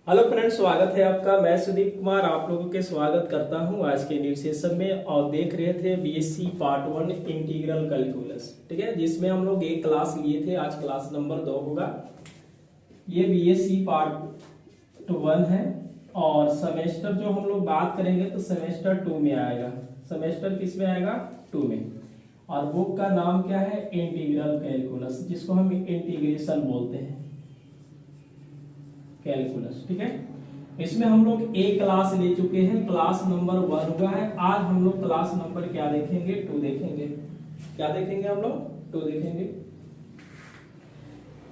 Hello friends, स्वागत है आपका। मैं सुदीप कुमार आप लोगों के स्वागत करता हूं आज के न्यू सेशन में। और देख रहे थे बीएससी पार्ट 1 इंटीग्रल कैलकुलस, ठीक है, जिसमें हम लोग एक क्लास लिए थे। आज क्लास नंबर 2 होगा। ये बीएससी पार्ट 1 है और सेमेस्टर जो हम लोग बात करेंगे तो सेमेस्टर 2 में आएगा। सेमेस्टर किस में आएगा? 2 में। और बुक का नाम क्या है? इंटीग्रल कैलकुलस, जिसको हम इंटीग्रेशन बोलते हैं, कैलकुलस, ठीक है। इसमें हम लोग एक क्लास ले चुके हैं, क्लास नंबर 1 हुआ है। आज हम लोग क्लास नंबर क्या देखेंगे? 2 देखेंगे। क्या देखेंगे हम लोग? 2 देखेंगे।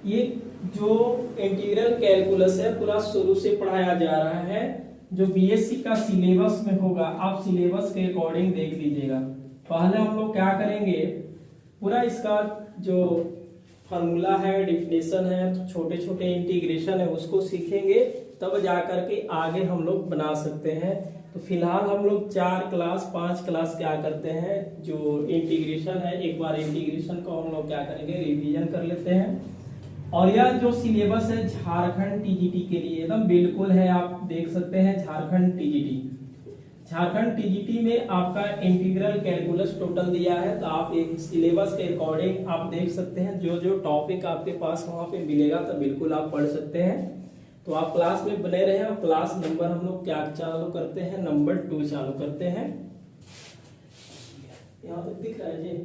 ये जो इंटीग्रल कैलकुलस है पूरा शुरू से पढ़ाया जा रहा है। जो बीएससी का सिलेबस में होगा, आप सिलेबस के अकॉर्डिंग देख लीजिएगा। पहले हम लोग क्या करेंगे, पूरा इसका जो फॉर्मूला है, डिफिनेशन है, तो छोटे छोटे इंटीग्रेशन है, उसको सीखेंगे, तब जाकर के आगे हम लोग बना सकते हैं। तो फिलहाल हम लोग 4-5 क्लास क्या करते हैं, जो इंटीग्रेशन है, एक बार इंटीग्रेशन को हम लोग क्या करेंगे, रिवीजन कर लेते हैं। और यह जो सिलेबस है झारखंड टीजीटी के लिए एकदम बिल्कुल है। आप देख सकते हैं झारखंड टीजीटी। झारखंड टीजीटी में आपका इंटीग्रल कैलकुलस टोटल दिया है, तो आप एक सिलेबस के अकॉर्डिंग आप देख सकते हैं। जो जो टॉपिक आपके पास वहां पे मिलेगा तो बिल्कुल आप पढ़ सकते हैं। तो आप क्लास में बने रहे। और क्लास नंबर हम लोग क्या चालू करते हैं? नंबर 2 चालू करते हैं। यहाँ तक दिख रहा है जी?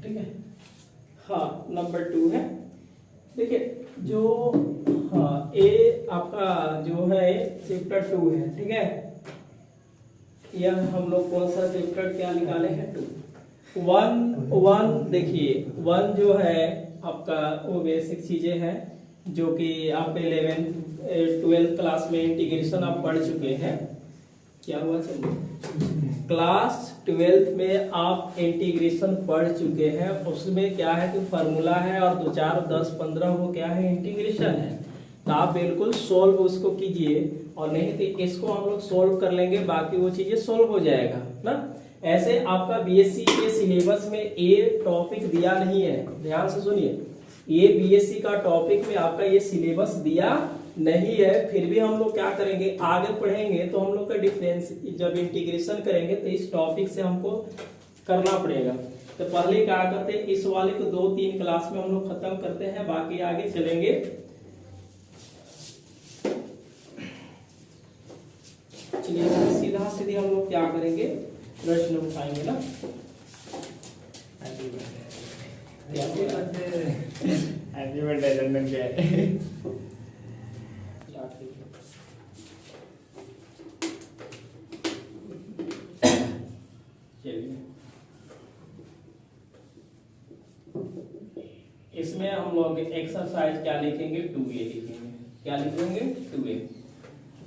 ठीक है, हाँ, नंबर 2 है। देखिए जो ए आपका जो है चैप्टर 2 है, ठीक है। यह हम लोग कौन सा चैप्टर क्या निकाले हैं? 2। 1 देखिए 1 जो है आपका वो बेसिक चीजें हैं जो कि आप 11th-12th क्लास में इंटीग्रेशन आप पढ़ चुके हैं। क्या हुआ? चलिए, क्लास 12th में आप इंटीग्रेशन पढ़ चुके हैं। उसमें क्या है कि फॉर्मूला है और 2, 4, 10, 15 वो क्या है? इंटीग्रेशन है। तो आप बिल्कुल सोल्व उसको कीजिए, और नहीं तो इसको हम लोग सोल्व कर लेंगे, बाकी वो चीजें सोल्व हो जाएगा ना। ऐसे आपका बीएससी के सिलेबस में ये टॉपिक दिया नहीं है, ध्यान से सुनिए। ये बीएससी का टॉपिक में आपका ये सिलेबस दिया नहीं है। फिर भी हम लोग क्या करेंगे, आगे पढ़ेंगे तो हम लोग का डिफरेंस जब इंटीग्रेशन करेंगे तो इस टॉपिक से हमको करना पड़ेगा। तो पहले क्या करते हैं, इस वाले को 2-3 क्लास में हम लोग खत्म करते हैं, बाकी आगे चलेंगे। चलिए सीधा सीधे हम लोग क्या करेंगे, प्रश्न उठाएंगे ना। हैप्पी बर्थडे चंदन के। चलिए, इसमें हम लोग एक्सरसाइज क्या लिखेंगे? 2A लिखेंगे। क्या लिखेंगे? 2A।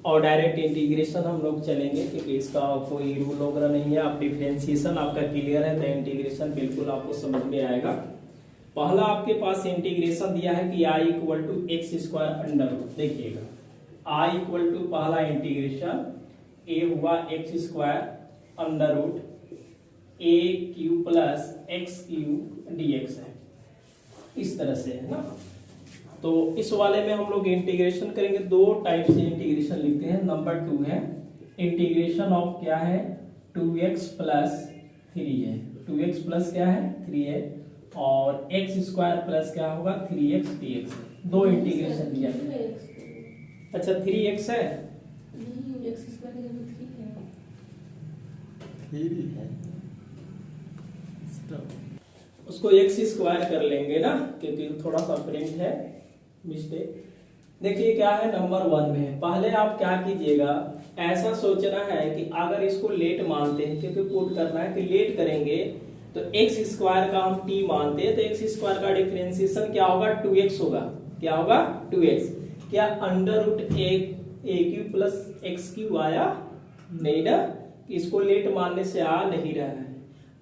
और डायरेक्ट इंटीग्रेशन हम लोग चलेंगे, क्योंकि इसका कोई रूल वगैरह नहीं है। आप डिफरेंशिएशन आपका क्लियर है तो इंटीग्रेशन बिल्कुल आपको समझ में आएगा। पहला आपके पास इंटीग्रेशन दिया है कि i = x² अंडर रूट। देखिएगा i = पहला इंटीग्रेशन a हुआ x² under root a³ plus x³ dx है, इस तरह से है ना। तो इस वाले में हम लोग इंटीग्रेशन करेंगे। 2 टाइप से इंटीग्रेशन लिखते हैं। नंबर 2 है इंटीग्रेशन ऑफ क्या है? 2x प्लस 3 है। 2x प्लस क्या है? 3 है। और x² प्लस क्या होगा? 3x dx है। 2 इंटीग्रेशन दिया है। अच्छा 3x है, उसको x² कर लेंगे ना, क्योंकि थोड़ा सा प्रिंट है मिस्टेक। देखिए क्या है, नंबर 1 में पहले आप क्या कीजिएगा, ऐसा सोचना है कि अगर इसको लेट मानते हैं, क्योंकि पुट करना है कि लेट करेंगे तो x² का हम t मानते हैं, तो x² का डिफरेंशिएशन क्या होगा? 2x होगा। क्या होगा? 2x। क्या under root a³ plus x³ आया? नहीं ना, इसको लेट मानने से आ नहीं रहा है।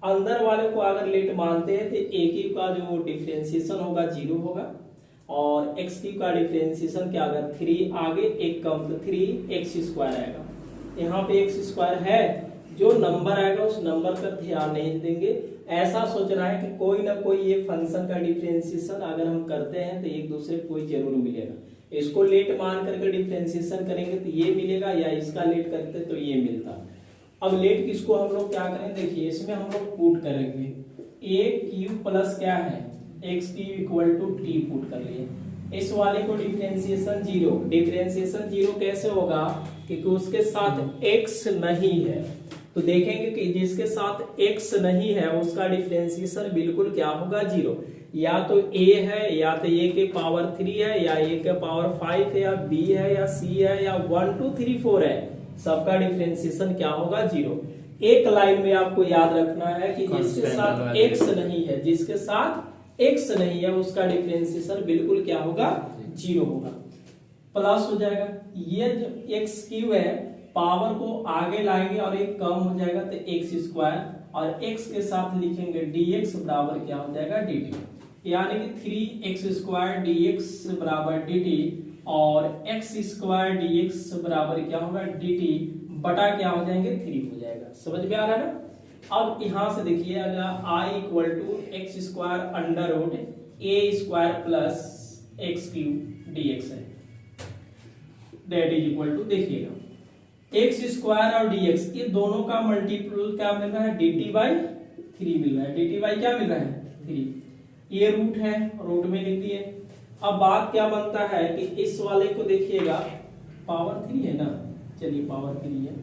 अंदर वाले को अगर लेट मानते हैं तो a³ का जो डिफरेंशिएशन होगा 0 होगा, और एक्स क्यूब का डिफरेंशिएशन क्या होगा, 3 आगे एक कम तो 3x² आएगा। यहाँ पे x² है, जो नंबर आएगा उस नंबर पर ध्यान नहीं देंगे। ऐसा सोचना है कि कोई ना कोई ये फंक्शन का डिफरेंशिएशन अगर हम करते हैं तो एक दूसरे को कोई जरूर मिलेगा। इसको लेट मान करके डिफरेंशिएशन करेंगे तो ये मिलेगा, या इसका लेट करते तो ये मिलता। अब लेट किसको हम लोग क्या करें, देखिए इसमें हम लोग पुट करेंगे a³ प्लस क्या है x³ equal to t put कर लिए। इस वाले को डिफरेंशिएशन 0, डिफरेंशिएशन 0 कैसे होगा, क्योंकि उसके साथ x नहीं है। तो देखेंगे कि जिसके साथ x नहीं है उसका डिफरेंशिएशन बिल्कुल क्या होगा, 0। या तो a है, या तो a के पावर 3 है, या a के पावर 5 है, या b है, या c है, या 1 2 3 4 है, सबका डिफरेंशिएशन क्या होगा, 0। एक लाइन में आपको याद रखना है कि जिसके साथ x नहीं है, जिसके साथ x नहीं है उसका डिफरेंशिएशन बिल्कुल क्या होगा, 0 होगा। प्लस हो जाएगा, ये जो x³ है पावर को आगे लाएंगे और एक कम हो जाएगा तो x² और x के साथ लिखेंगे dx बराबर क्या हो जाएगा, dt। यानी कि 3x² dx बराबर dt और x² dx बराबर क्या होगा, dt बटा क्या हो जाएंगे, 3 हो जाएगा। समझ में आ रहा है ना। अब यहां से देखिए, अगर i equal to x² under root a² plus x³ dx है, डेट इज इक्वल टू, देखिएगा x² और dx ये दोनों का मल्टीपल क्या मिल रहा है, dt/3 मिल रहा है। dt क्या मिल रहा है, 3। ये रूट है, रूट में लिख दिए। अब बात क्या बनता है कि इस वाले को देखिएगा, पावर 3 है ना, चलिए पावर 3 है,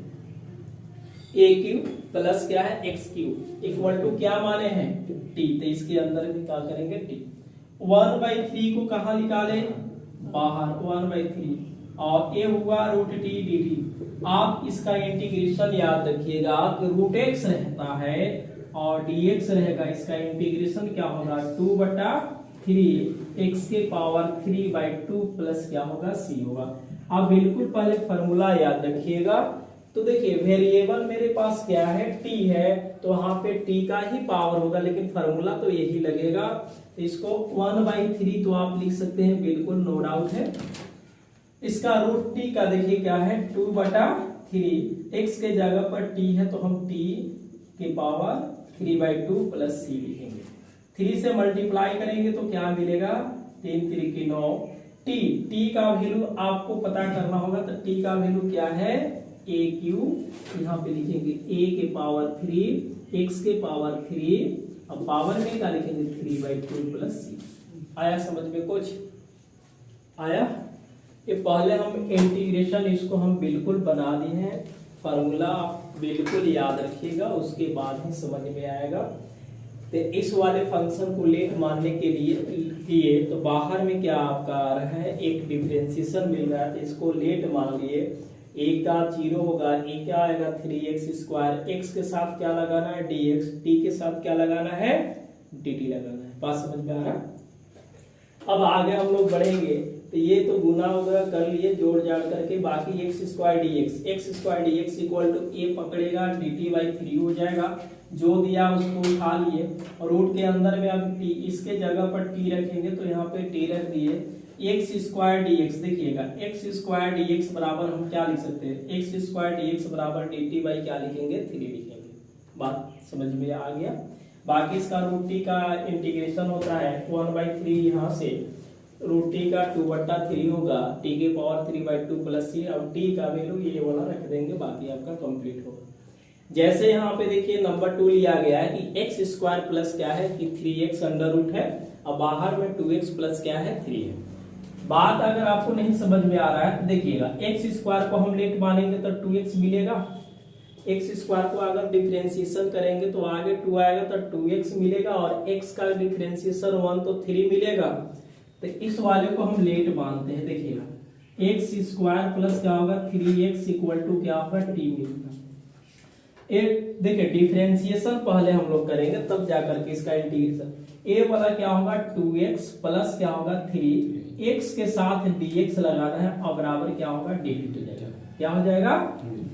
a³ प्लस क्या है x³ इक्वल टू क्या माने हैं, t। तो इसके अंदर भी क्या करेंगे, t। 1/3 को कहाँ निकाले, बाहर, 1/3 और ये हुआ रूट t dt। आप इसका इंटीग्रेशन याद रखिएगा कि रूट x रहता है और dx रहेगा, इसका इंटीग्रेशन क्या होगा, 2/3 x के पावर 3/2 प्लस क्या होगा, c होगा। आप बिल्कुल पहले फॉर्मूला याद रखिएगा। तो देखिए वेरिएबल मेरे पास क्या है, t है, तो वहां पे t का ही पावर होगा, लेकिन फॉर्मूला तो यही लगेगा। तो इसको 1/3 तो आप लिख सकते हैं, बिल्कुल नो डाउट है। इसका रूट t का देखिए क्या है, 2/3 x के जगह पर t है तो हम t के पावर 3/2 प्लस c लिखेंगे। 3 से मल्टीप्लाई करेंगे तो क्या मिलेगा, 3 3 की 9। t का वैल्यू आपको पता करना होगा, तो t का वैल्यू क्या है, a³ यहाँ पे लिखेंगे a के पावर 3 x के पावर 3, अब पावर में क्या लिखेंगे, 3/2 प्लस c। आया समझ में, कुछ आया। ये पहले हम इंटीग्रेशन इसको हम बिल्कुल बना दिए हैं, फार्मूला बिल्कुल याद रखिएगा, उसके बाद ही समझ में आएगा। तो इस वाले फंक्शन को लेट मानने के लिए तो बाहर में क्या आपका आ रहा है, एक डिफरेंशिएशन मिल रहा है, तो इसको लेट मान लिए। एक का 0 होगा, एक क्या आएगा, 3x², x के साथ क्या लगाना है, dx, t के साथ क्या लगाना है, dt लगाना है। बात समझ में आ रहा। अब आगे हम लोग बढ़ेंगे, तो ये तो गुना वगैरह कर लिए जोड़ जाड़ करके, बाकी x² dx equal to a पकड़ेगा dt/3 हो जाएगा। जो दिया उसको उठा लिए और रूट के अंदर में अब t, इसके जगह पर t रखेंगे तो यहाँ पे t रख दिए। x² dx देखिएगा, x² dx बराबर हम क्या लिख सकते हैं, x² dx बराबर dt क्या लिखेंगे, 3 लिखेंगे। बात समझ में आ गया। बाकी इसका रूट t का इंटीग्रेशन होता है 1/3, यहाँ से रूट t का 2/3 होगा, t के पावर 3/2 प्लस c। अब t का वैल्यू ये वाला रख देंगे, बाकी आपका कंप्लीट होगा। जैसे यहाँ पे देखिए नंबर 2 लिया गया है कि x² प्लस क्या है कि 3x अंडर रूट है, अब बाहर में 2x प्लस क्या है, 3 है। बात अगर आपको नहीं समझ में आ रहा है तो देखिएगा, x² को हम लेट मानेंगे तो 2x मिलेगा, x² को अगर डिफरेंशिएशन करेंगे तो आगे 2 आएगा तो 2x मिलेगा, और x का डिफरेंशिएशन 1 तो 3 मिलेगा। तो इस वाले को हम लेट मानते हैं। देखिएगा x² प्लस क्या होगा, 3x इक्वल टू क्या होगा, t मिलेगा। एक देखिए डिफरेंशिएशन पहले हम लोग करेंगे तब जाकर के इसका इंटीग्रेशन। a वाला क्या होगा, 2x प्लस क्या होगा, 3 x के साथ dx लगाना है और बराबर क्या होगा, dt हो जाएगा। क्या हो जाएगा,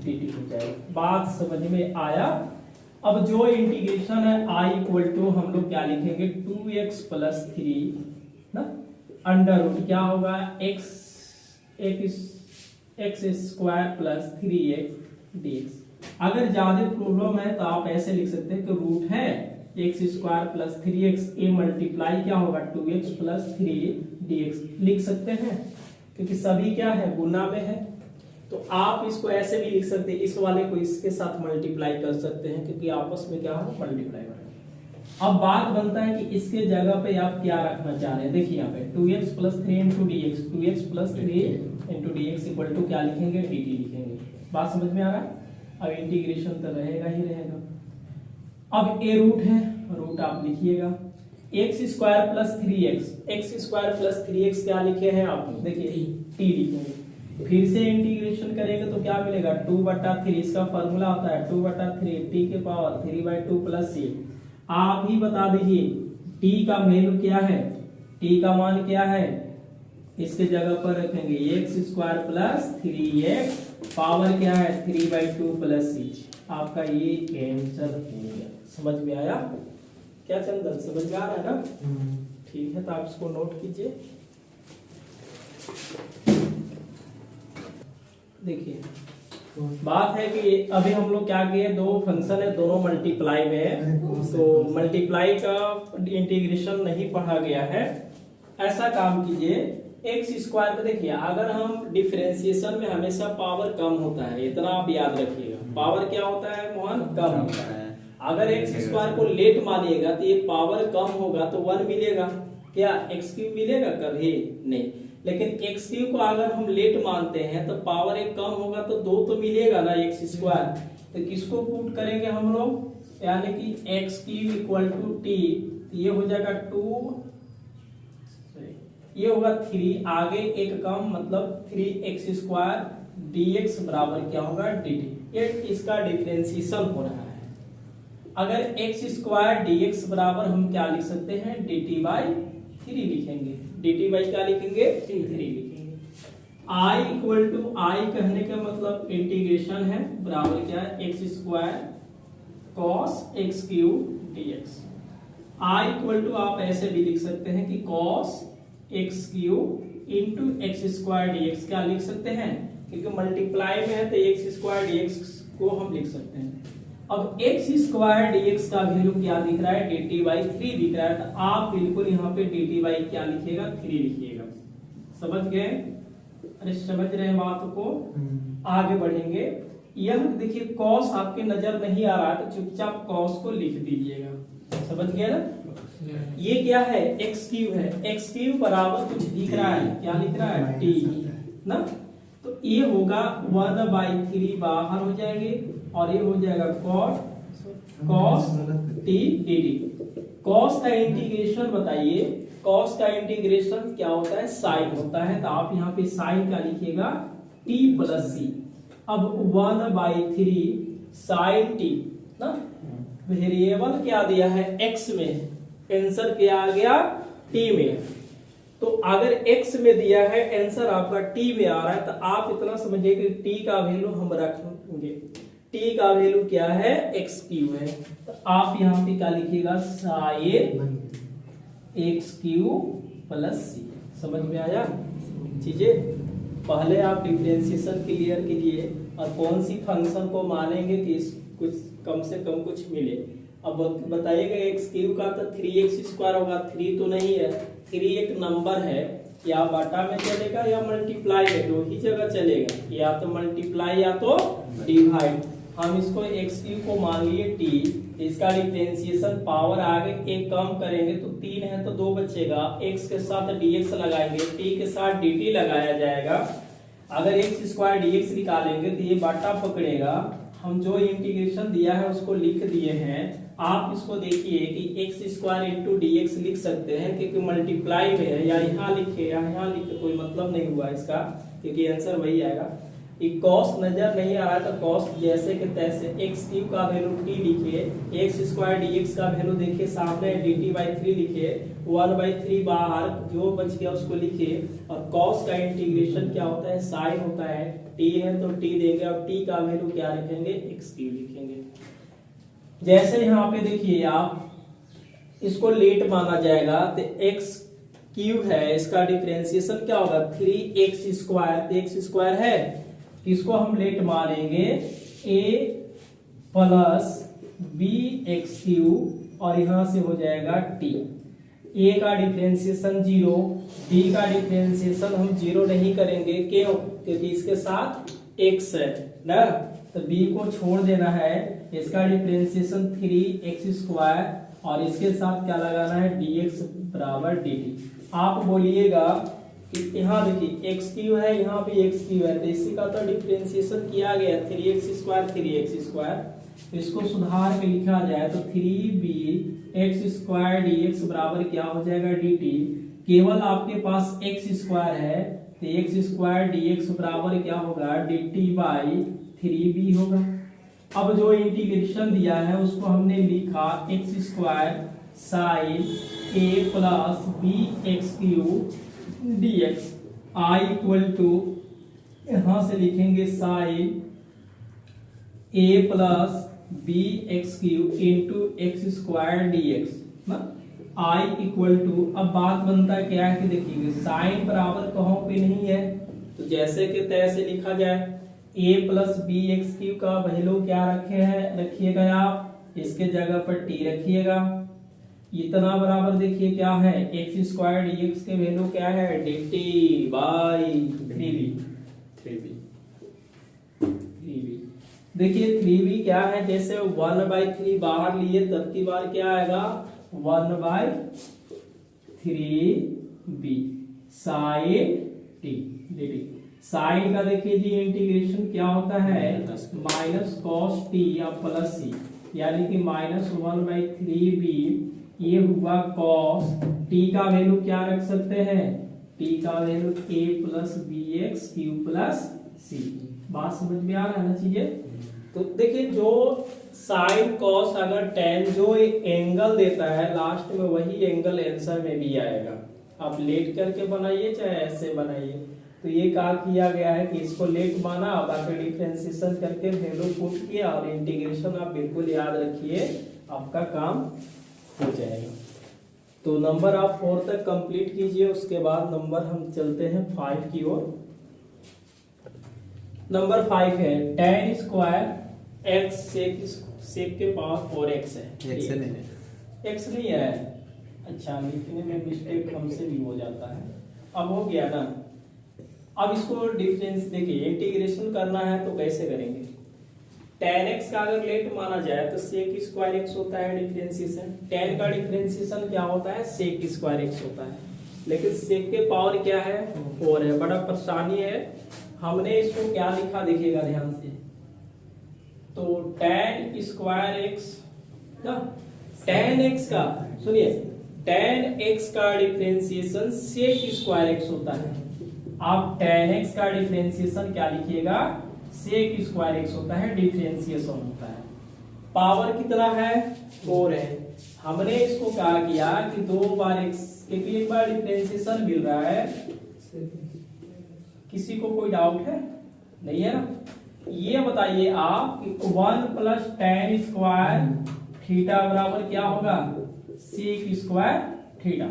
dt हो जाएगा। बात समझ में आया। अब जो इंटीग्रेशन है i इक्वल टू हम लोग क्या लिखेंगे, 2x प्लस 3 ना, अंडर रूट क्या होगा x square plus 3x dx। अगर ज्यादा प्रॉब्लम है तो आप ऐसे लिख सकते हैं कि रूट है x square plus 3x, A multiply क्या होगा 2x प्लस 3dx लिख सकते हैं, क्योंकि सभी क्या है गुना में है। तो आप इसको ऐसे भी लिख सकते हैं, इस वाले को इसके साथ मल्टीप्लाई कर सकते हैं, क्योंकि आपस में क्या है मल्टीप्लाई करेंगे। अब बात बनता है कि इसके जगह पे आप क्या रखना चाह रहे हैं। देखिए यहाँ पे 2x plus 3 into d x, 2x plus 3 into d x equal to क्या लिखेंगे dt लिखेंगे। बात समझ में आ रहा है। अब इंटीग्रेशन तो रहेगा ही रहेगा। अब ए रूट है, रूट आप लिखिएगा x square plus 3x, x square plus 3x क्या लिखे हैं आप देखिए t लिखेंगे। फिर से इंटीग्रेशन करेंगे तो क्या मिलेगा 2/3, इसका फॉर्मूला होता है 2/3 t के पावर 3/2 प्लस c। आप ही बता दीजिए t का वैल्यू क्या है, t का मान क्या है, इसके जगह पर रखेंगे x square plus 3x power क्या है 3/2 प्लस c। आपका ये आंसर हो गया। समझ में आया क्या चंदन, समझ में आ रहा है ना। ठीक है, तो आप इसको नोट कीजिए। देखिए बात है कि अभी हम लोग क्या किए, दो फंक्शन है दोनों मल्टीप्लाई में है, तो मल्टीप्लाई का इंटीग्रेशन नहीं पढ़ा गया है। ऐसा काम कीजिए एक्स स्क्वायर को देखिए, अगर हम डिफरेंशिएशन में हमेशा पावर कम होता है, इतना आप याद रखिएगा। पावर क्या होता है मोहन, कम होता है। अगर एक्स स्क्वायर को लेट मानिएगा तो ये पावर कम होगा तो 1 मिलेगा, क्या एक्स क्यूब मिलेगा कभी नहीं। लेकिन एक्स क्यूब को अगर हम लेट मानते हैं तो पावर एक कम होगा तो 2 तो मिलेगा ना एक्स स्क्वायर। तो किसको पुट करेंगे हम लोग, यानी कि x cube equal to t, ये हो जाएगा 2, ये होगा 3, आगे एक कम मतलब 3x स्क्वायर dx बराबर क्या होगा dt। ये इसका डिफरेंशिएशन हो रहा है। अगर x स्क्वायर dx बराबर हम क्या लिख सकते हैं dt/3 लिखेंगे। dt क्या लिखेंगे 3 लिखेंगे। i इक्वल टू i कहने का मतलब इंटीग्रेशन है, बराबर क्या है x square cos x cube dx। i equal to आप ऐसे भी लिख सकते हैं कि cos x cube into x square dx क्या लिख सकते हैं, क्योंकि मल्टीप्लाई में है तो x स्क्वायर dx को हम लिख सकते हैं। अब x स्क्वायर dx का वैल्यू क्या दिख रहा है dt/3 दिख रहा है, तो आप बिल्कुल यहाँ पे dt क्या लिखिएगा 3 लिखिएगा। समझ गए, अरे समझ रहे हैं बात को। आगे बढ़ेंगे, यह देखिए cos आपके नजर नहीं आ रहा है तो चुपचाप cos को लिख दीजिएगा। समझ गए ना। ये क्या है एक्स क्यूब है, एक्स क्यूब बराबर कुछ दिख रहा है, क्या लिख रहा है टी ना, तो ये होगा 1/3 बाहर हो जाएंगे और ये हो जाएगा cos t dt। cos का इंटीग्रेशन बताइए, cos का इंटीग्रेशन क्या होता है साइन होता है, तो आप यहाँ पे साइन का लिखिएगा t प्लस c। अब 1/3 साइन t ना, वेरिएबल क्या दिया है x में, आंसर क्या आ गया t में। तो अगर x में दिया है आंसर आपका t में आ रहा है, तो आप इतना समझिए कि t का वैल्यू हम रखेंगे, t का वैल्यू क्या है x क्यूब है, तो आप यहाँ पे क्या लिखिएगा sine x cube plus c। समझ में आया चीजें। पहले आप डिफरेंशिएशन क्लियर कीजिए और कौन सी फंक्शन को मानेंगे कि कुछ कम से कम कुछ मिले। अब बताइएगा एक्स क्यूब का तो 3x स्क्वायर होगा, 3 तो नहीं है, 3 एक नंबर है, या बाटा में चलेगा या मल्टीप्लाई में, दो ही जगह चलेगा, या तो मल्टीप्लाई या तो डिवाइड। हम इसको एक्स क्यूब को मान लिए t, इसका डिफरेंशिएशन पावर आगे एक कम करेंगे तो 3 है तो 2 बचेगा, x के साथ dx लगाएंगे, t के साथ dt लगाया जाएगा। अगर एक्स स्क्वायर dx निकालेंगे तो ये बाटा पकड़ेगा। हम जो इंटीग्रेशन दिया है उसको लिख दिए हैं। आप इसको देखिए कि x square into d x लिख सकते हैं, क्योंकि मल्टीप्लाई में है, या यहाँ लिखे या यहाँ लिखे कोई मतलब नहीं हुआ इसका, क्योंकि आंसर वही आएगा। cos नजर नहीं आ रहा है तो cos जैसे कि तैसे एक्स क्यूब का वैल्यू t लिखिए, एक्स स्क्वायर dx का वैल्यू देखिए सामने dt/3 लिखिए, 1/3 बाहर जो बच गया उसको लिखिए, और cos का इंटीग्रेशन क्या होता है साइन होता है, t है तो t देंगे, और t का वैल्यू क्या लिखेंगे एक्स क्यूब लिखेंगे। जैसे यहाँ पे देखिए आप इसको लेट माना जाएगा तो x क्यू है, इसका डिफरेंशिएशन क्या होगा 3x²। तो x² है, इसको हम लेट मानेंगे a प्लस bx³ और यहां से हो जाएगा t। a का डिफरेंशिएशन 0, b का डिफरेंशिएशन हम 0 नहीं करेंगे, क्यों? क्योंकि इसके साथ x है ना, तो b को छोड़ देना है। इसका डिफरेंशिएशन 3x² और इसके साथ क्या लगाना है dx बराबर dt। आप बोलिएगा कि यहाँ देखिए x³ है, यहाँ भी x³ है, तो इसी का तो डिफरेंशिएशन किया गया 3x²। इसको सुधार के लिखा जाए तो 3bx² dx बराबर क्या हो जाएगा dt। केवल आपके पास x² है, तो x² dx बराबर क्या होगा dt बाई 3b होगा। अब जो इंटीग्रेशन दिया है उसको हमने लिखा x² sine a plus bx³ dx i equal to यहां से लिखेंगे sine a plus bx³ into x² dx ना, i इक्वल टू। अब बात बनता है क्या है कि देखिए साइन बराबर कहीं पे नहीं है, तो जैसे कि तैसे लिखा जाए a प्लस bx³ का वैल्यू क्या रखिएगा आप, इसके जगह पर t रखिएगा। इतना बराबर देखिए क्या है x² dx के वैल्यू क्या है dt बाई 3b। देखिए 3b क्या है, जैसे 1/3 बाहर लिए तब की बार क्या आएगा 1/3b sign t dt। Sign का देखिए जी इंटीग्रेशन क्या होता है माइनस कॉस t या प्लस c, यानी कि -1/3b ये हुआ कॉस। t का वैल्यू क्या रख सकते हैं, t का value a plus bx³ plus c। बात समझ में आ रहा है ना चीजें? तो देखिए जो साइन कॉस अगर टेन जो एंगल देता है लास्ट में वही एंगल आंसर में भी आएगा। आप लेट करके बनाइए चाहे ऐसे बनाइए। तो ये क्या किया गया है कि इसको लेट माना, बाकी डिफरेंशिएशन करके वैल्यू पुट किया और इंटीग्रेशन आप बिल्कुल याद रखिए, आपका काम हो जाएगा। तो नंबर आप 4 तक कंप्लीट कीजिए, उसके बाद नंबर हम चलते हैं 5 की ओर। नंबर 5 है tan स्क्वायर x सेक के पावर 4x है। x नहीं है, x नहीं है, अच्छा लिखने में मिस्टेक हमसे भी हो जाता है। अब हो गया ना, अब इसको डिफरेंस देखिए इंटीग्रेशन करना है तो कैसे करेंगे। tan x का अगर लेट माना जाए तो sec स्क्वायर x होता है डिफरेंशिएशन, tan का डिफरेंशिएशन क्या होता है sec स्क्वायर x होता है, लेकिन sec के पावर क्या है 4 है। बड़ा परेशानी है, हमने इसको क्या लिखा देखिएगा ध्यान से, तो tan स्क्वायर x ना, tan x का सुनिए tan x का डिफरेंशिएशन sec स्क्वायर x होता है। आप tan x का डिफरेंशिएशन क्या लिखिएगा sec स्क्वायर x होता है, डिफरेंशिएशन होता है। पावर कितना है 4 है। हमने इसको क्या किया कि 2 बार x, क्योंकि एक बार डिफरेंशिएशन मिल रहा है। किसी को कोई डाउट है नहीं है ना? ये बताइए आप कि 1 प्लस tan स्क्वायर थीटा बराबर क्या होगा sec स्क्वायर थीटा।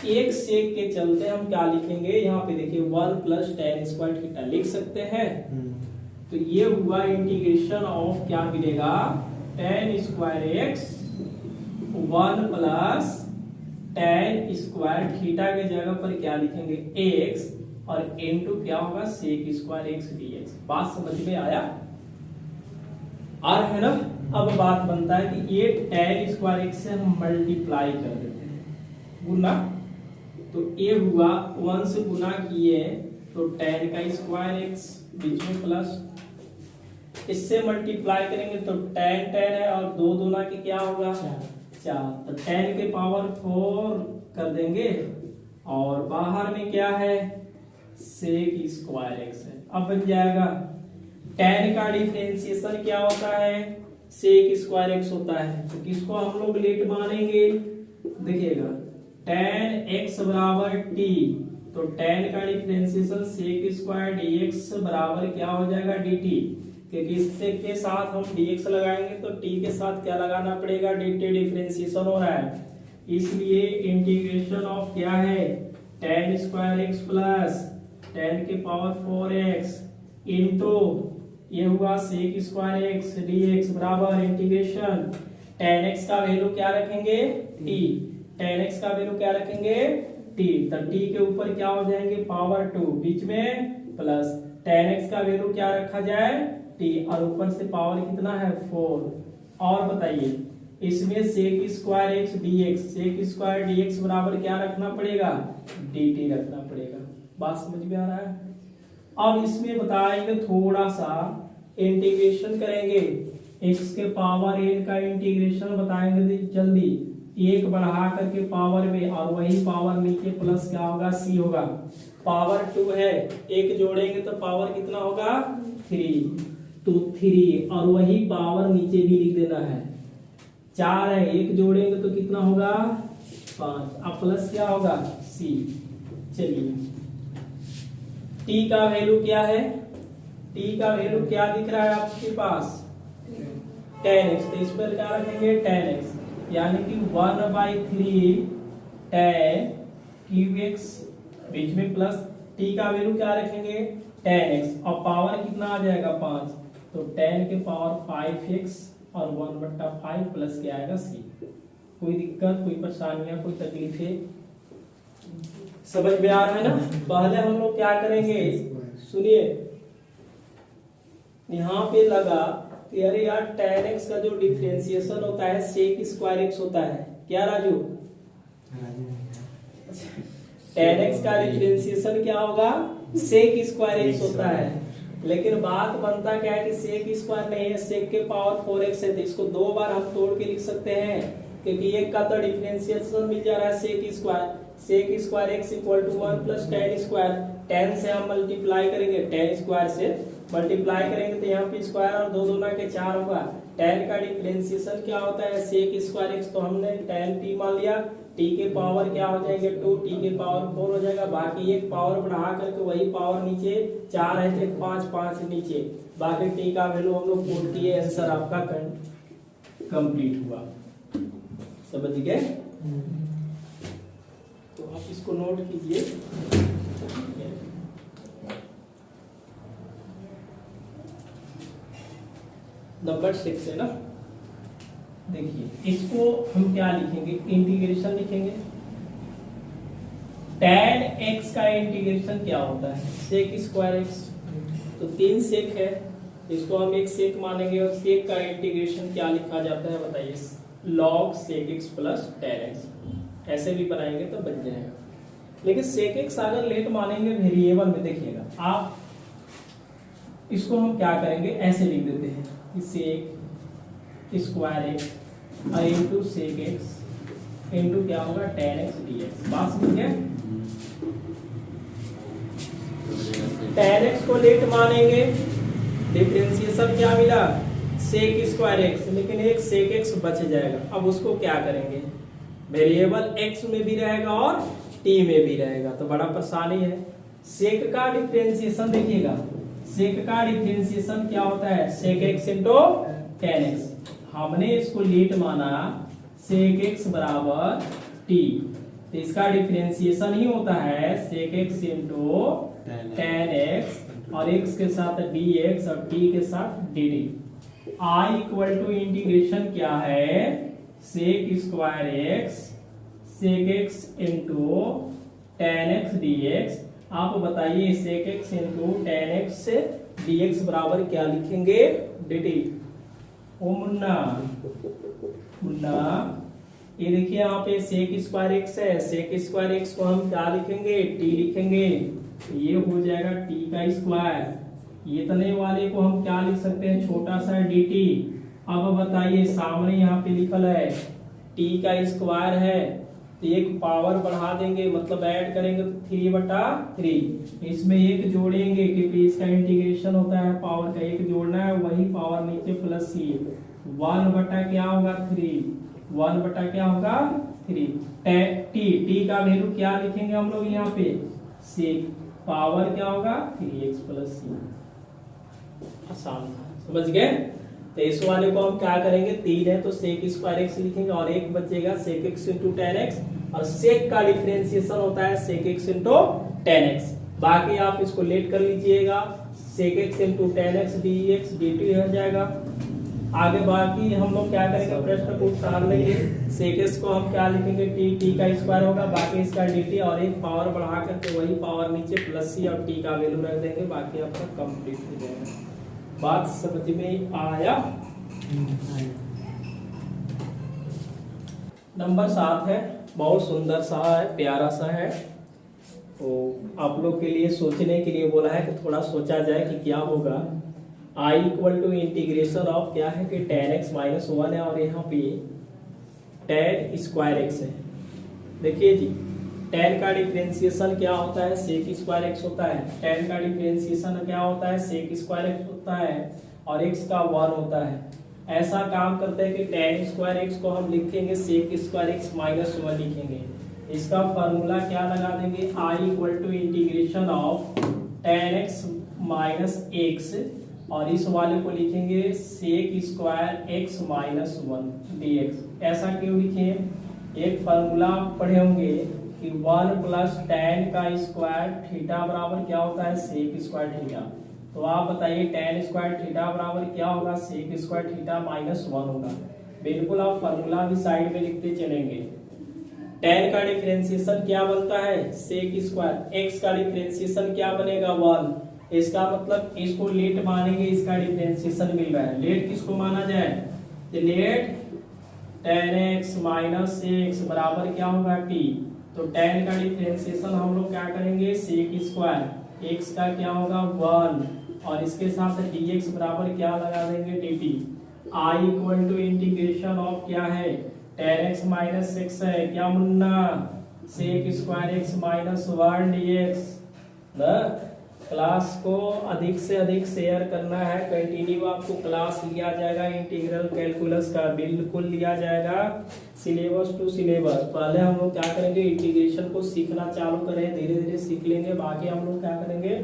एक सेक के चलते हम क्या लिखेंगे यहाँ पे देखिए 1 प्लस tan स्क्वायर थीटा लिख सकते हैं। तो ये हुआ इंटीग्रेशन ऑफ क्या मिलेगा tan square x 1 plus tan square theta के जगह पर क्या लिखेंगे x और इनटू क्या होगा sec स्क्वायर x dx। बात समझ में आया आ रहा है ना? अब बात बनता है कि ये tan स्क्वायर x से हम मल्टीप्लाई कर देते हैं, गुना। तो ये हुआ 1 से गुना किए तो tan का स्क्वायर x बीच में प्लस, इससे मल्टीप्लाई करेंगे तो tan है और 2 दूना के क्या होगा 4, तो tan के पावर 4 कर देंगे और बाहर में क्या है sec स्क्वायर x है। अब बन जाएगा tan का डिफरेंशिएशन क्या होता है sec स्क्वायर x होता है, तो किसको हम लोग लेट मानेंगे देखिएगा tan x बराबर t, तो tan का डिफरेंशिएशन sec स्क्वायर dx बराबर क्या हो जाएगा dt, क्योंकि इससे के साथ हम dx लगाएंगे तो t के साथ क्या लगाना पड़ेगा dt, डिफरेंशिएशन हो रहा है। इसलिए इंटीग्रेशन ऑफ क्या है टेन स्क्वायर एक्स प्लस 10 के पावर 4x इंटू ये हुआ सेक स्क्वायर एक्स dx बराबर इंटीग्रेशन टेन एक्स का वैल्यू क्या रखेंगे t, टेन एक्स का वैल्यू क्या रखेंगे t, तो t के ऊपर क्या हो जाएंगे पावर 2 बीच में प्लस टेन एक्स का वैल्यू क्या रखा जाए t और ऊपर से पावर कितना है 4। और बताइए इसमें sec square x dx, sec square dx बराबर क्या रखना पड़ेगा dt रखना पड़ेगा। बात समझ में आ रहा है। अब इसमें बताएंगे थोड़ा सा इंटीग्रेशन करेंगे x के पावर n का इंटीग्रेशन बताएंगे जल्दी, एक बढ़ा करके पावर में और वही पावर नीचे प्लस क्या होगा c होगा। पावर 2 है, एक जोड़ेंगे तो पावर कितना होगा 3, तो 3 और वही पावर नीचे भी लिख देना है। 4 है, एक जोड़ेंगे तो कितना होगा 5, अब प्लस क्या होगा c। चलिए t का वैल्यू क्या है, t का वैल्यू क्या दिख रहा है आपके पास 10x, तो इस पर क्या रखेंगे 10x यानी कि 1/3 tan क्यूब x बीच में प्लस t का वैल्यू क्या रखेंगे 10x और पावर कितना आ जाएगा 5, तो 10 के पावर 5x और 1/5 प्लस क्या आएगा c। कोई दिक्कत कोई परेशानियां कोई तकलीफें समझ में आ रहा है ना। पहले हम लोग क्या करेंगे सुनिए, यहाँ पे लगा कि अरे यार tan x का जो डिफरेंशिएशन होता है sec स्क्वायर x होता है, क्या राजू tan x का डिफरेंशिएशन क्या होगा sec स्क्वायर x होता है। लेकिन बात बनता क्या है कि sec स्क्वायर नहीं है, sec के पावर 4x है, तो इसको दो बार हम तोड़ के लिख सकते हैं क्योंकि एक का तो डिफरेंशिएशन मिल जा रहा है sec square, sec square x equal to 1 plus tan square, tan से हम मल्टीप्लाई करेंगे, tan स्क्वायर से मल्टीप्लाई करेंगे तो यहाँ पे स्क्वायर और दो दूना के 4 होगा। tan का डिफरेंशिएशन क्या होता है sec स्क्वायर x, तो हमने tan t मान लिया, t के पावर क्या हो जाएंगे 2, t के पावर 4 हो जाएगा, बाकी एक पावर बढ़ा करके वही पावर नीचे 4 है तो 5 5 नीचे, बाकी t का वैल्यू हम लोग पुट किए, आंसर आपका कंप्लीट हुआ। समझ गए, तो आप इसको नोट कीजिए। नंबर 6 है ना, देखिए इसको हम क्या लिखेंगे इंटीग्रेशन लिखेंगे। tan x का इंटीग्रेशन क्या होता है sec स्क्वायर x, तो 3 sec है, इसको हम एक sec मानेंगे और sec का इंटीग्रेशन क्या लिखा जाता है बताइए log sec x plus tan x, ऐसे भी बनाएंगे तो बन जाएगा। लेकिन sec x अगर लेट मानेंगे वेरिएबल में, देखिएगा आप इसको हम क्या करेंगे ऐसे लिख देते हैं कि sec स्क्वायर x और इंटू sec x इंटू क्या होगा tan x dx। बात समझ गए, tan x को लेट मानेंगे, डिफरेंशिएशन क्या मिला sec स्क्वायर x, लेकिन एक sec x बच जाएगा। अब उसको क्या करेंगे, वेरिएबल x में भी रहेगा और t में भी रहेगा, तो बड़ा परेशानी है। sec का डिफरेंशिएशन देखिएगा, sec का डिफरेंशिएशन क्या होता है sec x into tan x, हमने इसको लेट माना sec x बराबर t, तो इसका डिफरेंशिएशन ही होता है sec x into tan x और x के साथ dx और t के साथ dt। I equal to integration क्या है sec square x sec x into tan x dx। आप बताइए sec x into tan x से dx बराबर क्या लिखेंगे dt। ओ मुन्ना मुन्ना ये देखिए यहाँ पे sec स्क्वायर x है, sec स्क्वायर x को हम क्या लिखेंगे t लिखेंगे, ये हो जाएगा t का स्क्वायर, ये तने वाले को हम क्या लिख सकते हैं छोटा सा dt। अब बताइए सामने यहाँ पे लिखल है t का स्क्वायर है, तो एक पावर बढ़ा देंगे मतलब ऐड करेंगे तो 3/3, इसमें एक जोड़ेंगे क्योंकि इसका इंटीग्रेशन होता है पावर का, एक जोड़ना है वही पावर नीचे प्लस c, 1 क्या होगा 3, 1 क्या होगा 3, t का वैल्यू क्या लिखेंगे हम लोग यहाँ पे sec, पावर क्या होगा 3x प्लस c। आसान था, समझ गए। तो इस वाले को हम क्या करेंगे 3 है तो sec स्क्वायर x लिखेंगे और एक बचेगा sec x into tan x और सेक का डिफरेंशिएशन होता है sec x into tan x. बाकी आप इसको लेट कर लीजिएगा, sec x into tan x d x d t हो जाएगा। आगे बाकी हम लोग क्या करेंगे, प्रश्न को उतार लेंगे। सेक एक्स को हम क्या लिखेंगे, टी, टी का स्क्वायर होगा, बाकी इसका डी टी और एक पावर बढ़ा करके वही पावर नीचे प्लस सी और टी का वैल्यू रख देंगे, बाकी आपका कंप्लीट हो जाएगा। बात समझ में आया? नंबर 7 है, बहुत सुंदर सा है, प्यारा सा है, तो आप लोग के लिए सोचने के लिए बोला है कि थोड़ा सोचा जाए कि क्या होगा। I equal to integration of क्या है कि tan x माइनस 1 है और यहाँ पे tan स्क्वायर x है। देखिए जी, tan का डिफरेंशिएशन क्या होता है, sec स्क्वायर x होता है। tan का डिफरेंशिएशन क्या होता है, sec स्क्वायर x होता है और x का 1 होता है। ऐसा काम करते हैं कि tan स्क्वायर x को हम लिखेंगे sec स्क्वायर x माइनस 1 लिखेंगे। इसका फॉर्मूला क्या लगा देंगे, I equal to integration of tan x minus x और इस वाले को लिखेंगे sec square x minus 1 dx। ऐसा क्यों लिखे, एक फार्मूला पढ़े होंगे कि 1 प्लस tan का स्क्वायर थीटा बराबर क्या होता है, सेक स्क्वायर थीटा। तो आप बताइए tan स्क्वायर थीटा बराबर क्या होगा, सेक स्क्वायर थीटा माइनस 1 होगा। बिल्कुल आप फार्मूला भी साइड में लिखते चलेंगे। tan का डिफरेंशिएशन क्या बनता है, सेक स्क्वायर, x का डिफरेंशिएशन क्या बनेगा 1। इसका मतलब इसको लेट मानेंगे, इसका डिफरेंशिएशन मिल रहा है। लेट किसको माना जाए, तो let tan x minus x बराबर क्या होगा t। तो tan का डिफरेंशिएशन हम लोग क्या करेंगे, sec स्क्वायर x का क्या होगा 1 और इसके साथ dx बराबर क्या लगा देंगे dt। I equal to integration of क्या है, tan x माइनस x है, क्या Munna, sec square x minus 1 dx। Class को अधिक से अधिक शेयर करना है, कंटिन्यू आपको क्लास लिया जाएगा, इंटीग्रल कैलकुलस का बिल्कुल लिया जाएगा, सिलेबस टू सिलेबस। पहले हम लोग क्या करेंगे, इंटीग्रेशन को सीखना चालू करें, धीरे धीरे सीख लेंगे, बाकी हम लोग क्या करेंगे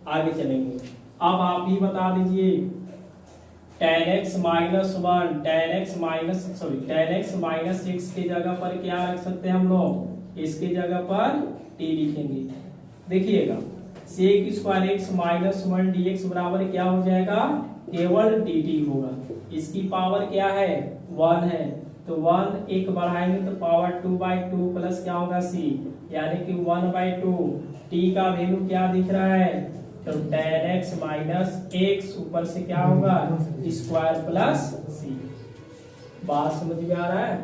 आगे चलेंगे। अब आप ही बता दीजिए, tan x minus 1, tan x minus x की जगह पर क्या रख सकते हैं हम लोग, इसकी जगह पर t लिखेंगे। देखिएगा sec square x minus 1 dx बराबर क्या हो जाएगा, केवल dt होगा। इसकी पावर क्या है 1 है, तो 1 एक बढ़ाएंगे तो पावर 2/2 प्लस क्या होगा c, यानी कि 1/2। t का वैल्यू क्या दिख रहा है, तो tan x माइनस x ऊपर से क्या होगा स्क्वायर प्लस c। बात समझ में आ रहा है?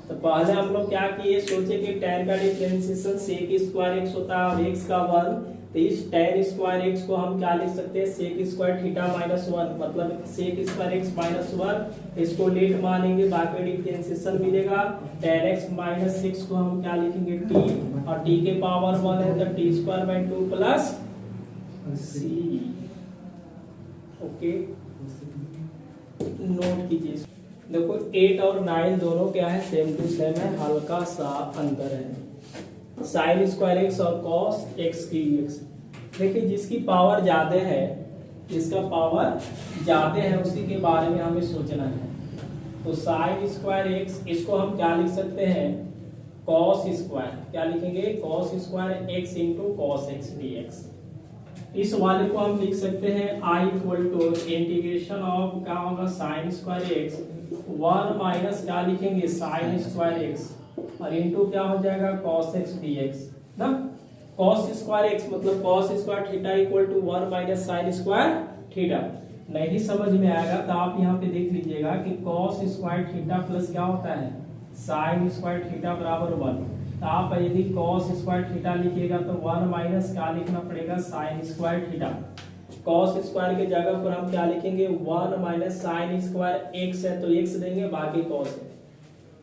तो पहले हम लोग क्या किए, सोचे कि tan का डिफरेंशिएशन sec स्क्वायर x होता है और x का 1, तो इस tan स्क्वायर x को हम क्या लिख सकते हैं, sec स्क्वायर थीटा माइनस 1, मतलब sec स्क्वायर x माइनस 1। इसको लेट मानेंगे, बाकी डिफरेंशिएशन मिलेगा। tan x माइनस 6 को हम क्या लिखेंगे t और t के पावर 1 है तो t square by 2 plus c। Okay, note कीजिए। देखो 8 और 9 दोनों क्या है, सेम टू सेम है, हल्का सा अंतर है। साइन स्क्वायर एक्स और कॉस एक्स की एक्स। देखिए जिसकी पावर ज्यादा है, जिसका पावर ज्यादा है उसी के बारे में हमें सोचना है। तो साइन स्क्वायर एक्स, इसको हम क्या लिख सकते हैं, कॉस स्क्वायर, क्या लिखेंगे, cos square x into cos x dx. इस वाले को हम लिख सकते हैं I equal to integration of क्या होगा, साइन स्क्वायर एक्स 1 माइनस क्या लिखेंगे, साइन स्क्वायर एक्स और इंटू क्या हो जाएगा cos x dx ना। cos स्क्वायर x मतलब cos square theta equal to 1 minus sine square theta. नहीं समझ में आएगा तो आप यहाँ पे देख लीजिएगा कि cos स्क्वायर थीटा प्लस क्या होता है, साइन स्क्वायर थीटा बराबर 1। तो आप यदि cos स्क्वायर थीटा लिखिएगा तो 1 माइनस क्या लिखना पड़ेगा, sign square theta. cos square के जगह पर हम क्या लिखेंगे, 1 माइनस साइन स्क्वायर x है तो x देंगे, बाकी cos है।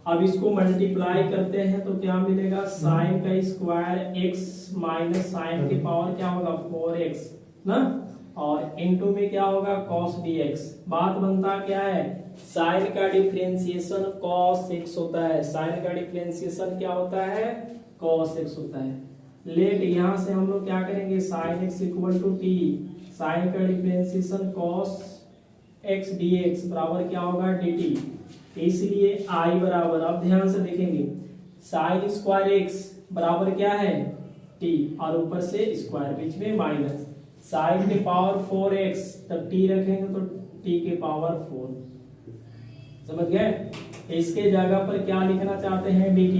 अब इसको मल्टीप्लाई करते हैं तो क्या मिलेगा, साइन का स्क्वायर x माइनस साइन की पावर क्या होगा 4x ना, और इनटू में क्या होगा cos dx। बात बनता क्या है, साइन का डिफरेंशिएशन cos x होता है, साइन का डिफरेंशिएशन क्या होता है cos x होता है। लेट यहाँ से हम लोग क्या करेंगे, sine x equal to t, sine का डिफरेंशिएशन cos x dx बराबर क्या होगा dt। इसलिए I बराबर, अब ध्यान से देखेंगे, साइन स्क्वायर एक्स बराबर क्या है टी, और ऊपर से स्क्वायर बीच में माइनस साइन के पावर 4x, तब टी रखेंगे तो टी के पावर 4। समझ गए। इसके जगह पर क्या लिखना चाहते हैं dt,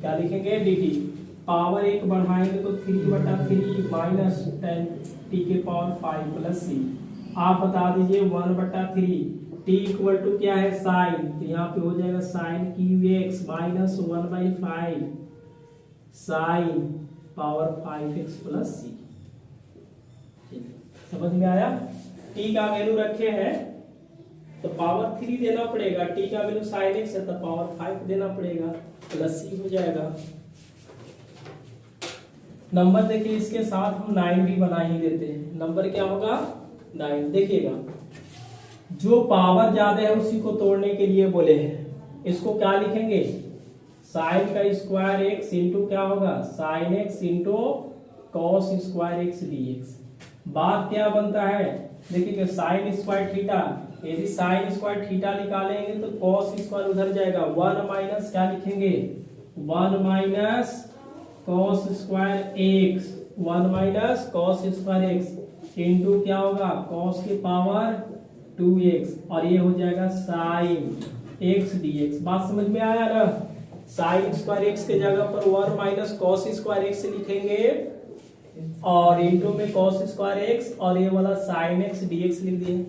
क्या लिखेंगे dt, पावर 1 बढ़ाएंगे तो 3/3 माइनस 10 टी के पावर 5 प्लस सी। आप बता दीजिए 1/3 टी इक्वल टू क्या है साइन, तो यहाँ पे हो जाएगा sine q x minus 1/5 sine power 5x plus c. समझ में आया। टी का वैल्यू रखे हैं तो पावर 3 देना पड़ेगा, टी का वैल्यू साइन एक्स है तो पावर 5 देना पड़ेगा, प्लस सी हो जाएगा। नंबर देखिए इसके साथ हम 9 भी बना ही देते हैं। नंबर क्या होगा 9। देखिएगा जो पावर ज्यादा है उसी को तोड़ने के लिए बोले हैं। इसको क्या लिखेंगे साइन का स्क्वायर एक्स इंटू क्या होगा sine x into cos square x dx. बात क्या बनता है देखिए साइन स्क्वायर थीटा, यदि साइन स्क्वायर थीटा निकालेंगे तो कॉस स्क्वायर उधर जाएगा, 1 माइनस क्या लिखेंगे 1 minus cos square x, 1 minus cos square x into क्या होगा कॉस के पावर 2x, और ये हो जाएगा साइन एक्स डीएक्स। बात समझ में आया ना। साइन स्क्वायर एक्स के जगह पर 1 माइनस कॉस स्क्वायर एक्स लिखेंगे और इंटू में कॉस स्क्वायर एक्स और ये वाला साइन एक्स डीएक्स लिख दिए।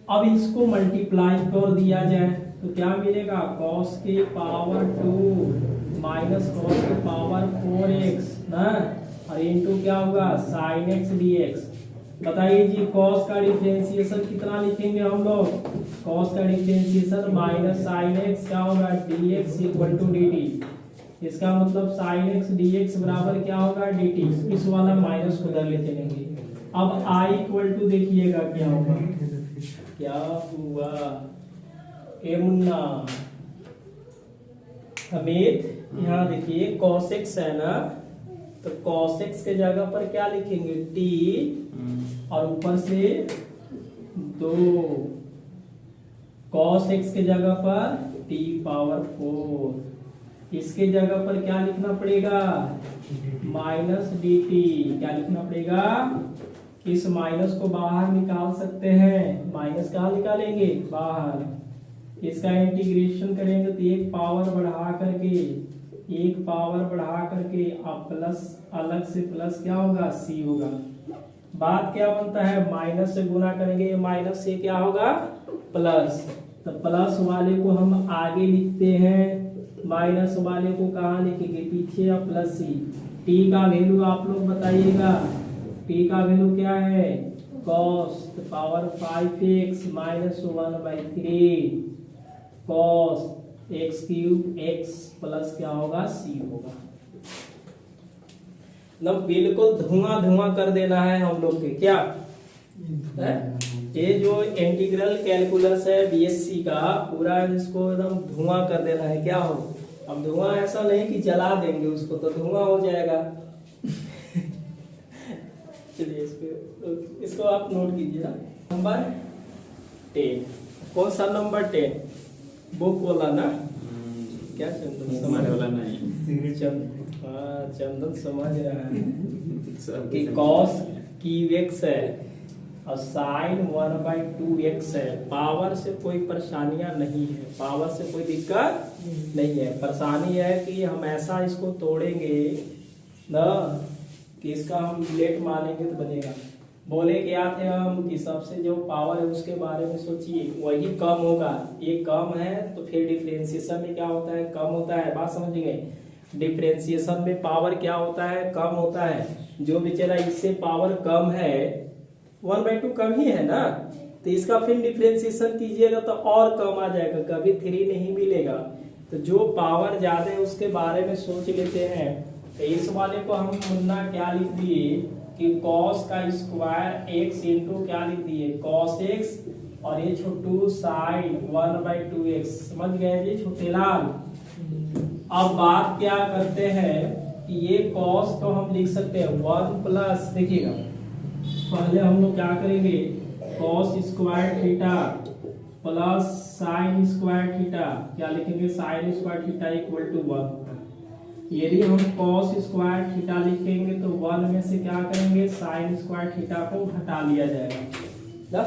अब इसको मल्टीप्लाई कर दिया जाए तो क्या मिलेगा कॉस के पावर 2 माइनस कॉस के पावर 4x ना, और इंटू क्या होगा साइन एक्स डीएक्स। बताइए जी कॉस का डिफरेंशिएशन कितना लिखेंगे हम लोग, कॉस का डिफरेंशिएशन माइनस साइन एक्स क्या होगा dx इक्वल टू dt। इसका मतलब साइन एक्स dx बराबर क्या होगा dt, इस वाला माइनस को उधर ले चलेंगे। अब i इक्वल टू देखिएगा क्या होगा, क्या हुआ ए मुन्ना हमीद, यहाँ देखिए cos x है ना, तो cos x के जगह पर क्या लिखेंगे t और ऊपर से 2, cos x के जगह पर t पावर 4, इसके जगह पर क्या लिखना पड़ेगा माइनस dt, क्या लिखना पड़ेगा, इस माइनस को बाहर निकाल सकते हैं, माइनस कहाँ निकालेंगे बाहर, इसका इंटीग्रेशन करेंगे तो एक पावर बढ़ा करके अब प्लस अलग से प्लस क्या होगा c होगा। बात क्या बनता है माइनस से गुना करेंगे, माइनस से क्या होगा प्लस, तो प्लस वाले को हम आगे लिखते हैं, माइनस वाले को कहाँ लिखेंगे पीछे, और प्लस सी। टी का वैल्यू आप लोग बताइएगा, टी का वैल्यू क्या है cos power 5x minus 1/3 cos x cube x plus क्या होगा c होगा। मतलब बिल्कुल धुआं धुआं कर देना है हम लोग के क्या है? ये जो इंटीग्रल कैलकुलस है बीएससी का पूरा इसको एकदम धुआं कर देना है। क्या हो अब धुआं ऐसा नहीं कि जला देंगे उसको, तो धुआं हो जाएगा। चलिए इसको आप नोट कीजिए ना। नंबर 10, कौन सा नंबर 10 बुक वाला ना, क्या चंदन हमारे वाला नहीं, चंदन समझ रहा है कि cos क्यूएक्स है और साइन 1/2x है। पावर से कोई परेशानियां नहीं है, पावर से कोई दिक्कत नहीं है। परेशानी है कि हम ऐसा इसको तोड़ेंगे ना कि इसका हम लेट मानेंगे तो बनेगा। बोले क्या थे हम कि सबसे जो पावर है उसके बारे में सोचिए, वही कम होगा। ये कम है तो फिर डिफरेंशिएशन में क्या होता है कम होता है। बात समझ गए, डिफरेंशिएशन में पावर क्या होता है कम होता है। जो बेचारा इससे पावर कम है 1/2 कम ही है ना, तो इसका फिर डिफरेंशिएशन कीजिएगा तो और कम आ जाएगा, कभी 3 नहीं मिलेगा। तो जो पावर ज्यादा है उसके बारे में सोच लेते हैं। तो इस वाले को हम मुन्ना क्या लिख दिए कि cos का स्क्वायर x इंटू क्या लिख दिए cos x, और ये छोटू साइन 1/2x। समझ गए जी छोटे लाल। अब बात क्या करते हैं कि ये cos को हम लिख सकते हैं 1 प्लस, देखिएगा पहले हम लोग क्या करेंगे cos square theta plus sine square theta, क्या लिखेंगे, sine square theta equal to 1। यदि हम कॉस स्क्वायर थीटा लिखेंगे तो 1 में से क्या करेंगे, साइन स्क्वायर थीटा को हटा लिया जाएगा।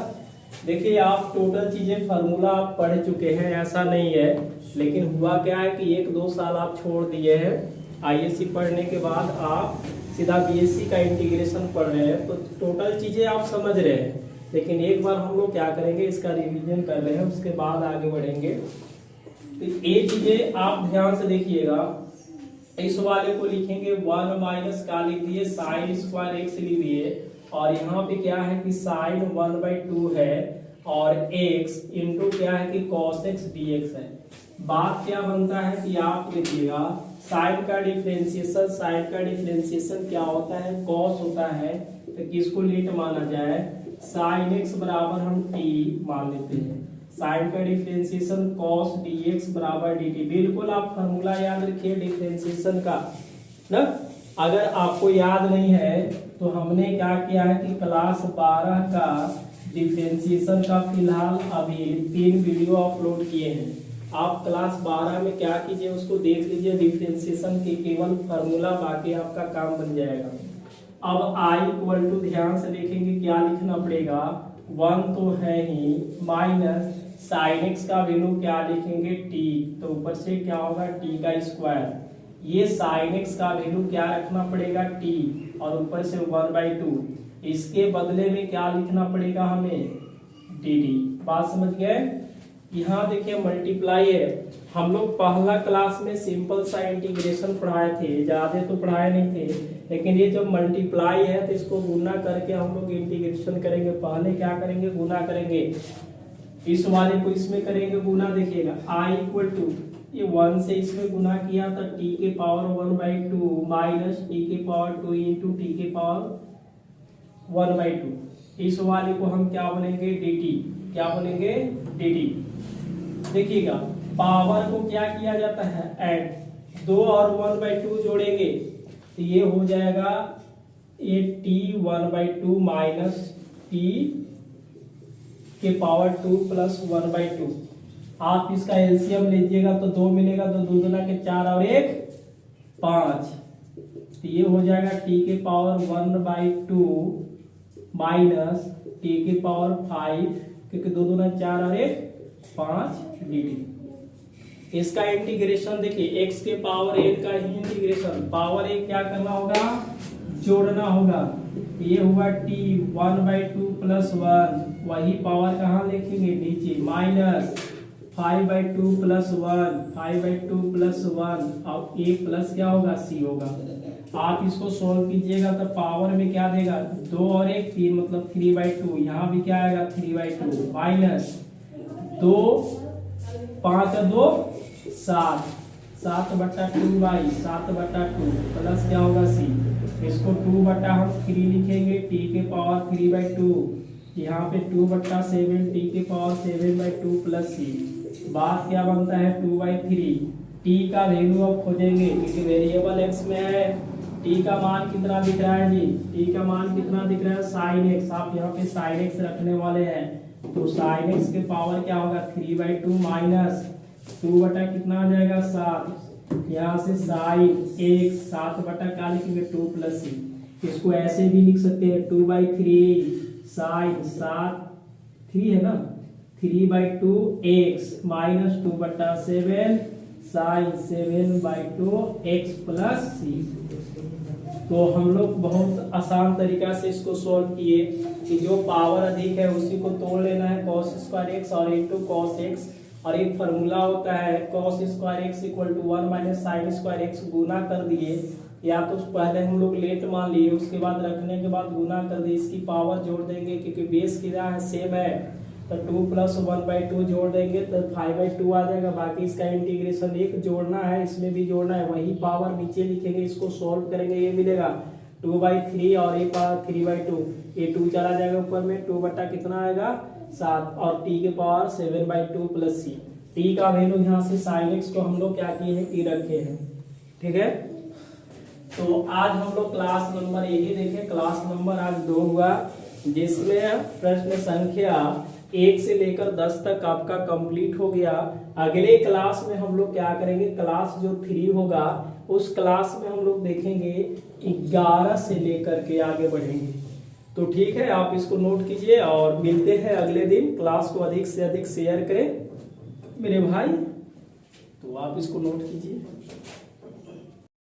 देखिए आप टोटल चीजें फार्मूला आप पढ़ चुके हैं, ऐसा नहीं है, लेकिन हुआ क्या है कि 1-2 साल आप छोड़ दिए हैं। आईएससी पढ़ने के बाद आप सीधा बीएससी का इंटीग्रेशन पढ़ रहे हैं, तो टोटल चीजें आप समझ रहे हैं, लेकिन एक बार हम लोग क्या करेंगे, इसका रिवीजन कर रहे हैं, उसके बाद आगे बढ़ेंगे। तो ये चीजें आप ध्यान से देखिएगा। इस वाले को लिखेंगे 1 माइनस का लिख दिए साइन स्क्वायर एक्स लिख दिए, और यहाँ पे क्या है कि साइन 1/2 है और x इंटू क्या है कि cos x dx है। बात क्या बनता है कि आप लिखिएगा साइन का डिफरेंशिएशन क्या होता है, cos होता है, तो किसको लेट माना जाए, साइन x बराबर हम t मान लेते हैं। साइन का डिफरेंशिएशन cos dx बराबर dt। बिल्कुल आप फॉर्मूला याद रखिए डिफरेंशिएशन का ना। अगर आपको याद नहीं है तो हमने क्या किया है कि क्लास 12 का डिफरेंशिएशन का फिलहाल अभी 3 वीडियो अपलोड किए हैं। आप क्लास 12 में क्या कीजिए, उसको देख लीजिए, डिफरेंशिएशन के केवल फार्मूला, बाकी आपका काम बन जाएगा। अब आई इक्वल टू, ध्यान से देखेंगे क्या लिखना पड़ेगा, 1 तो है ही, माइनस साइन एक्स का वैल्यू क्या लिखेंगे, टी, तो ऊपर से क्या होगा, टी का स्क्वायर। ये साइन एक्स का वैल्यू क्या रखना पड़ेगा, टी, और ऊपर से 1/2। इसके बदले में क्या लिखना पड़ेगा हमें, डी डी। बात समझ गए। यहाँ देखिए मल्टीप्लाई है। हम लोग पहला क्लास में सिंपल सा इंटीग्रेशन पढ़ाए थे, ज्यादा तो पढ़ाए नहीं थे, लेकिन ये जब मल्टीप्लाई है तो इसको गुना करके हम लोग इंटीग्रेशन करेंगे। पहले क्या करेंगे, गुना करेंगे, इस वाले को इसमें करेंगे गुना। देखिएगा आई इक्वल टू, ये 1 से इसमें गुना किया तो t के पावर 1/2 माइनस t के पावर 2 इंटू टी के पावर 1/2। इस वाले को हम क्या बोलेंगे, dt। क्या बोलेंगे, dt। देखिएगा पावर को क्या किया जाता है, ऐड, 2 और 1/2 जोड़ेंगे तो ये हो जाएगा, ये t 1/2 माइनस t के पावर 2 प्लस 1/2। आप इसका एलसीएम लीजिएगा तो 2 मिलेगा, तो 2 दूना के 4 और 1 5, तो ये हो जाएगा t के पावर 1/2 माइनस t के पावर 5, क्योंकि 2 दूना 4 और 1 5 dt। इसका इंटीग्रेशन देखिए, x के पावर 1 का ही इंटीग्रेशन, पावर 1 क्या करना होगा, जोड़ना होगा। ये हुआ t 1/2 प्लस 1, वही पावर कहाँ लिखेंगे, नीचे, माइनस 5/2 प्लस 1, 5/2 प्लस 1, और a प्लस क्या होगा, c होगा। आप इसको सोल्व कीजिएगा तो पावर में क्या देगा, 2 और 1 3, मतलब 3/2। यहाँ भी क्या आएगा, 3/2 माइनस 2, 5 और 2 7, 7/2 प्लस क्या होगा, c। इसको 2 हम 3 लिखेंगे, t के पावर 3/2, यहाँ पे 2/7 t के पावर 7/2 प्लस c। बात क्या बनता है, 2/3। t का वैल्यू अब खोजेंगे, क्योंकि वेरिएबल x में है। t का मान कितना दिख रहा है जी, t का मान कितना दिख रहा है, साइन x। आप यहाँ पे साइन x रखने वाले हैं, तो साइन x के पावर क्या होगा, 3/2 माइनस 2 कितना आ जाएगा, 7। यहाँ से साइन x 7 क्या लिखेंगे, 2 प्लस c। इसको ऐसे भी लिख सकते हैं, 2/3 साइन 7, 3 है ना, 3/2 x minus 2/7 sine 7/2 x plus c। तो हम लोग बहुत आसान तरीका से इसको सॉल्व किए कि जो पावर अधिक है उसी को तोड़ लेना है, cos स्क्वायर x और इंटू cos x, और एक फार्मूला होता है cos square x equal to 1 minus sine square x। गुना कर दिए, या तो पहले हम लोग लेट मान लिए, उसके बाद रखने के बाद गुना कर दिए, इसकी पावर जोड़ देंगे, क्योंकि बेस क्या है, सेम है, तो 2 प्लस 1/2 जोड़ देंगे तो 5/2 आ जाएगा। बाकी इसका इंटीग्रेशन 1 जोड़ना है, इसमें भी जोड़ना है, वही पावर नीचे लिखेंगे, इसको सॉल्व करेंगे, ये मिलेगा 2/3 और ये पावर 3/2, ये 2 चला जाएगा ऊपर में, 2 कितना आएगा, 7, और t के पावर 7/2 प्लस c। t का वैल्यू यहाँ से साइन x को हम लोग क्या किए हैं, t रखे हैं। ठीक है, तो आज हम लोग क्लास नंबर यही देखे, क्लास नंबर आज 2 हुआ, जिसमें प्रश्न संख्या 1 से लेकर 10 तक आपका कंप्लीट हो गया। अगले क्लास में हम लोग क्या करेंगे, क्लास जो 3 होगा उस क्लास में हम लोग देखेंगे 11 से लेकर के आगे बढ़ेंगे। तो ठीक है, आप इसको नोट कीजिए और मिलते हैं अगले दिन। क्लास को अधिक से अधिक शेयर करें मेरे भाई, तो आप इसको नोट कीजिए।